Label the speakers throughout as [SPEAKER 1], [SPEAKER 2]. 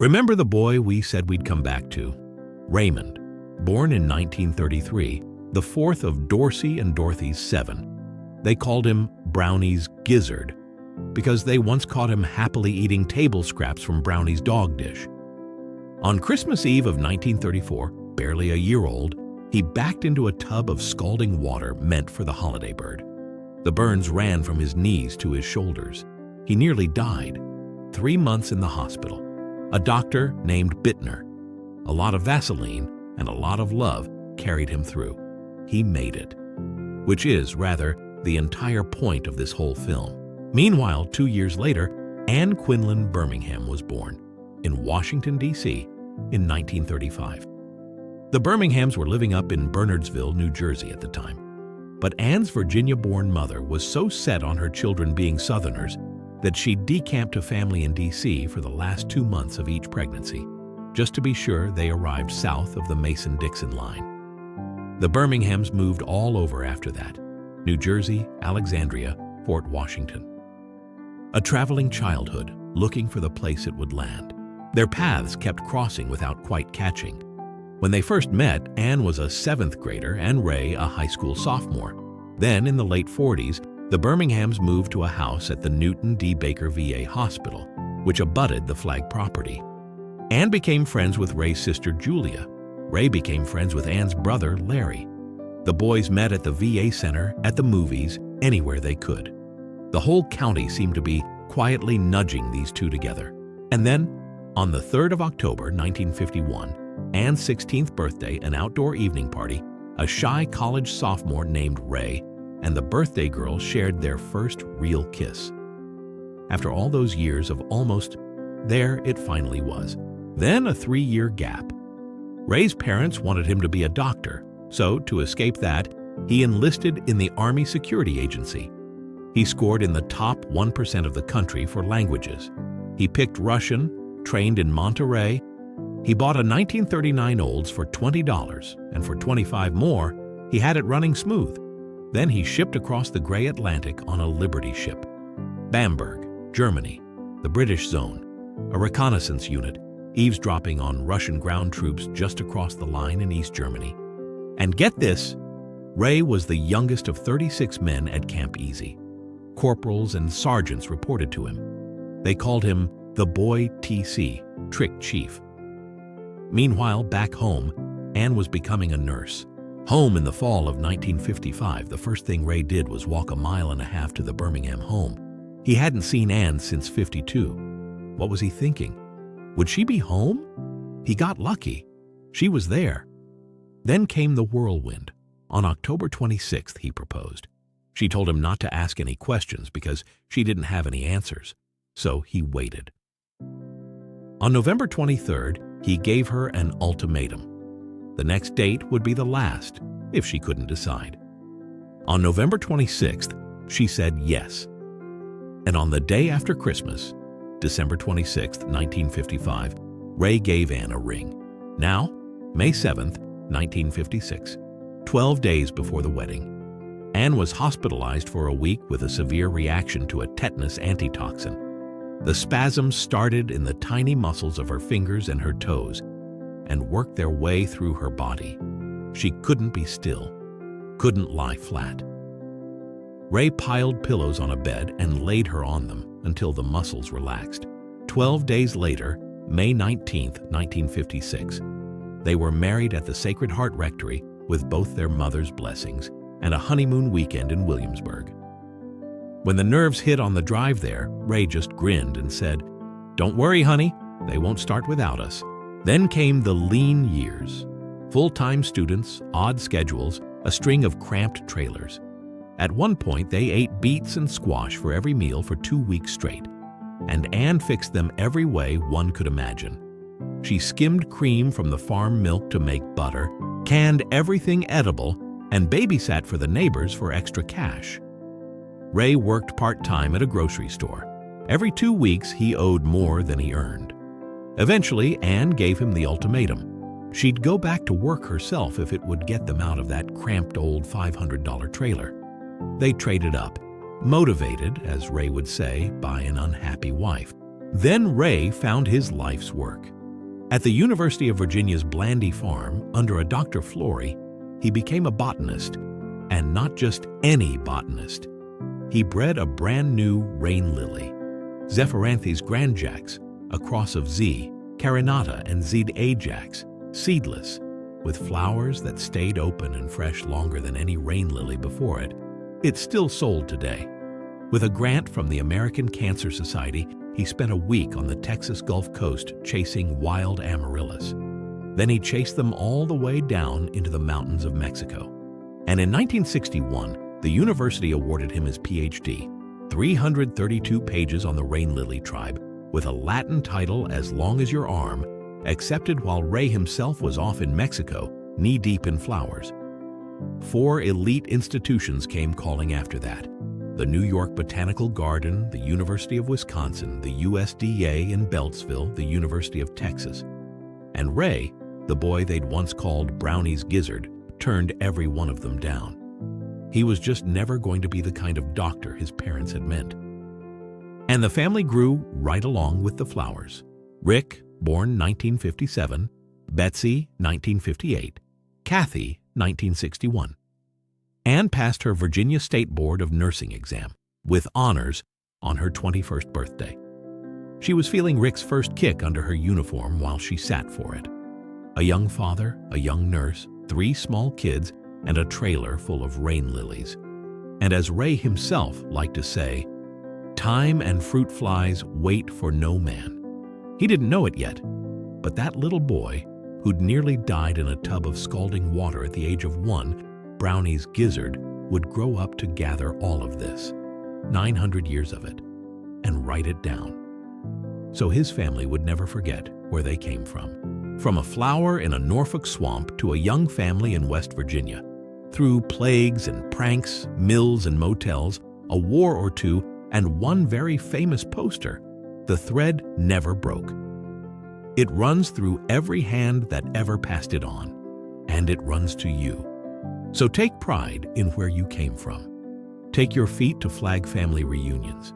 [SPEAKER 1] Remember the boy we said we'd come back to? Raymond, born in 1933, the fourth of Dorsey and Dorothy's 7. They called him Brownie's gizzard because they once caught him happily eating table scraps from Brownie's dog dish. On Christmas Eve of 1934, barely a year old, he backed into a tub of scalding water meant for the holiday bird. The burns ran from his knees to his shoulders. He nearly died. 3 months in the hospital. A doctor named Bittner. A lot of Vaseline and a lot of love carried him through. He made it. Which is, rather, the entire point of this whole film. Meanwhile, 2 years later, Anne Quinlan Birmingham was born in Washington, D.C. in 1935. The Birminghams were living up in Bernardsville, New Jersey at the time. But Anne's Virginia-born mother was so set on her children being Southerners that she decamped a family in D.C. for the last 2 months of each pregnancy, just to be sure they arrived south of the Mason-Dixon line. The Birminghams moved all over after that: New Jersey, Alexandria, Fort Washington. A traveling childhood, looking for the place it would land. Their paths kept crossing without quite catching. When they first met, Anne was a 7th grader and Ray a high school sophomore. Then, in the late 40s, the Birminghams moved to a house at the Newton D. Baker VA Hospital, which abutted the Flagg property. Anne became friends with Ray's sister Julia. Ray became friends with Anne's brother Larry. The boys met at the VA center, at the movies, anywhere they could. The whole county seemed to be quietly nudging these two together. And then, on the 3rd of October, 1951, Anne's 16th birthday, an outdoor evening party, a shy college sophomore named Ray and the birthday girl shared their first real kiss. After all those years of almost, there it finally was. Then a 3-year gap. Ray's parents wanted him to be a doctor, so to escape that, he enlisted in the Army Security Agency. He scored in the top 1% of the country for languages. He picked Russian, trained in Monterey. He bought a 1939 Olds for $20, and for $25 more, he had it running smooth. Then he shipped across the gray Atlantic on a Liberty ship. Bamberg, Germany, the British zone, a reconnaissance unit, eavesdropping on Russian ground troops just across the line in East Germany. And get this, Ray was the youngest of 36 men at Camp Easy. Corporals and sergeants reported to him. They called him the Boy TC, Trick Chief. Meanwhile, back home, Anne was becoming a nurse. Home in the fall of 1955, the first thing Ray did was walk a mile and a half to the Birmingham home. He hadn't seen Anne since '52. What was he thinking? Would she be home? He got lucky. She was there. Then came the whirlwind. On October 26th, he proposed. She told him not to ask any questions because she didn't have any answers. So he waited. On November 23rd, he gave her an ultimatum. The next date would be the last, if she couldn't decide. On November 26th, she said yes. And on the day after Christmas, December 26th, 1955, Ray gave Anne a ring. Now, May 7th, 1956, 12 days before the wedding. Anne was hospitalized for a week with a severe reaction to a tetanus antitoxin. The spasms started in the tiny muscles of her fingers and her toes and worked their way through her body. She couldn't be still, couldn't lie flat. Ray piled pillows on a bed and laid her on them until the muscles relaxed. 12 days later, May 19th, 1956, they were married at the Sacred Heart Rectory with both their mother's blessings and a honeymoon weekend in Williamsburg. When the nerves hit on the drive there, Ray just grinned and said, "Don't worry, honey, they won't start without us." Then came the lean years. Full-time students, odd schedules, a string of cramped trailers. At one point, they ate beets and squash for every meal for 2 weeks straight, and Anne fixed them every way one could imagine. She skimmed cream from the farm milk to make butter, canned everything edible, and babysat for the neighbors for extra cash. Ray worked part-time at a grocery store. Every 2 weeks, he owed more than he earned. Eventually, Anne gave him the ultimatum. She'd go back to work herself if it would get them out of that cramped old $500 trailer. They traded up, motivated, as Ray would say, by an unhappy wife. Then Ray found his life's work. At the University of Virginia's Blandy Farm, under a Dr. Flory, he became a botanist, and not just any botanist. He bred a brand new rain lily, Zephyranthes grandjax, a cross of Z, carinata, and Zed ajax, seedless, with flowers that stayed open and fresh longer than any rain lily before it. It's still sold today. With a grant from the American Cancer Society, he spent a week on the Texas Gulf Coast chasing wild amaryllis. Then he chased them all the way down into the mountains of Mexico. And in 1961, the university awarded him his PhD, 332 pages on the rain lily tribe, with a Latin title as long as your arm, accepted while Ray himself was off in Mexico, knee-deep in flowers. 4 elite institutions came calling after that: the New York Botanical Garden, the University of Wisconsin, the USDA in Beltsville, the University of Texas. And Ray, the boy they'd once called Brownie's Gizzard, turned every one of them down. He was just never going to be the kind of doctor his parents had meant. And the family grew right along with the flowers. Rick, born 1957, Betsy, 1958, Kathy, 1961. Anne passed her Virginia State Board of Nursing exam with honors on her 21st birthday. She was feeling Rick's first kick under her uniform while she sat for it. A young father, a young nurse, 3 small kids, and a trailer full of rain lilies. And as Ray himself liked to say, time and fruit flies wait for no man. He didn't know it yet, but that little boy, who'd nearly died in a tub of scalding water at the age of 1, Brownie's Gizzard, would grow up to gather all of this, 900 years of it, and write it down. So his family would never forget where they came from. From a flower in a Norfolk swamp to a young family in West Virginia. Through plagues and pranks, mills and motels, a war or two, and one very famous poster, the thread never broke. It runs through every hand that ever passed it on, and it runs to you. So take pride in where you came from. Take your feet to flag family reunions.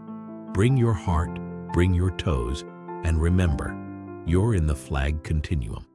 [SPEAKER 1] Bring your heart, bring your toes, and remember, you're in the flag continuum.